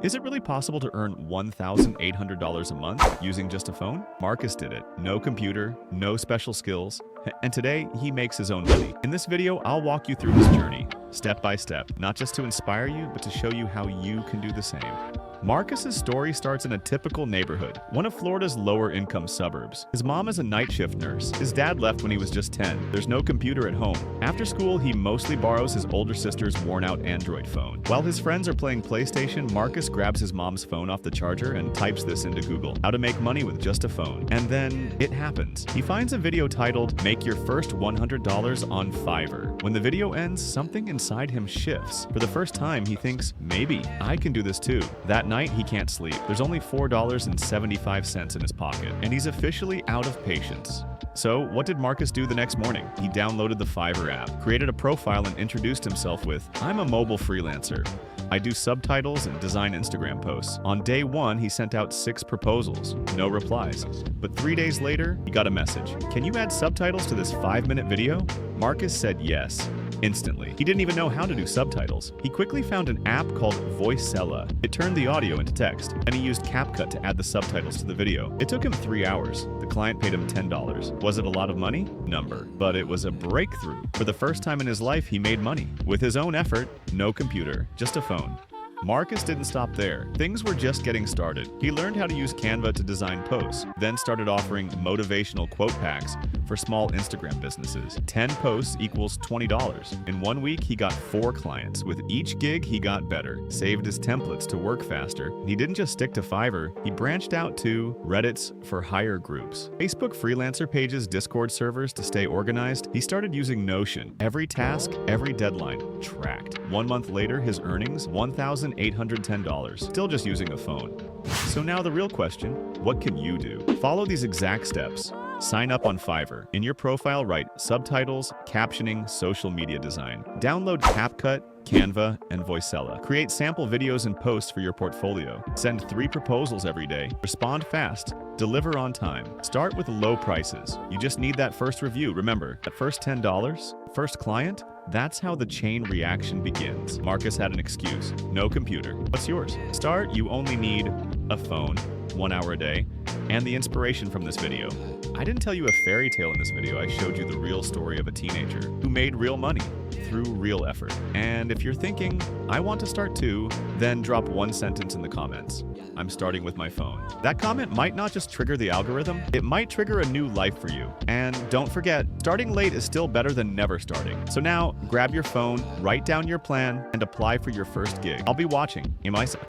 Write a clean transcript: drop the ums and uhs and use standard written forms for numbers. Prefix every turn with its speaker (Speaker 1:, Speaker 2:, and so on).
Speaker 1: Is it really possible to earn $1,800 a month using just a phone? Marcus did it. No computer, no special skills, and today he makes his own money. In this video, I'll walk you through his journey, step by step, not just to inspire you, but to show you how you can do the same. Marcus's story starts in a typical neighborhood, one of Florida's lower-income suburbs. His mom is a night shift nurse. His dad left when he was just 10. There's no computer at home. After school, he mostly borrows his older sister's worn-out Android phone. While his friends are playing PlayStation, Marcus grabs his mom's phone off the charger and types this into Google: how to make money with just a phone. And then it happens. He finds a video titled, "Make Your First $100 on Fiverr." When the video ends, something inside him shifts. For the first time, he thinks, maybe I can do this too. That night, he can't sleep. There's only $4.75 in his pocket, and he's officially out of patience. So, what did Marcus do the next morning? He downloaded the Fiverr app, created a profile, and introduced himself with, "I'm a mobile freelancer. I do subtitles and design Instagram posts." On day one, he sent out 6 proposals. No replies. But 3 days later, he got a message. "Can you add subtitles to this 5-minute video?" Marcus said yes. Instantly. He didn't even know how to do subtitles. He quickly found an app called Voicella. It turned the audio into text, and he used CapCut to add the subtitles to the video. It took him 3 hours. The client paid him $10. Was it a lot of money? Number. But it was a breakthrough. For the first time in his life, he made money. With his own effort, no computer, just a phone. Marcus didn't stop there. Things were just getting started. He learned how to use Canva to design posts, then started offering motivational quote packs for small Instagram businesses. 10 posts equals $20. In 1 week, he got 4 clients. With each gig, he got better, saved his templates to work faster. He didn't just stick to Fiverr, he branched out to Reddit's for hire groups, Facebook freelancer pages, Discord servers to stay organized. He started using Notion. Every task, every deadline, tracked. 1 month later, his earnings, $1,810, still just using a phone. So now the real question, what can you do? Follow these exact steps. Sign up on Fiverr. In your profile, write subtitles, captioning, social media design. Download CapCut, Canva, and Voicella. Create sample videos and posts for your portfolio. Send 3 proposals every day. Respond fast. Deliver on time. Start with low prices. You just need that first review. Remember, at first $10, first client, that's how the chain reaction begins. Marcus had an excuse. No computer. What's yours? Start, you only need a phone, 1 hour a day, and the inspiration from this video. I didn't tell you a fairy tale in this video. I showed you the real story of a teenager who made real money through real effort. And if you're thinking, I want to start too, then drop 1 sentence in the comments. I'm starting with my phone. That comment might not just trigger the algorithm, it might trigger a new life for you. And don't forget, starting late is still better than never starting. So now, grab your phone, write down your plan, and apply for your first gig. I'll be watching. Imaisa.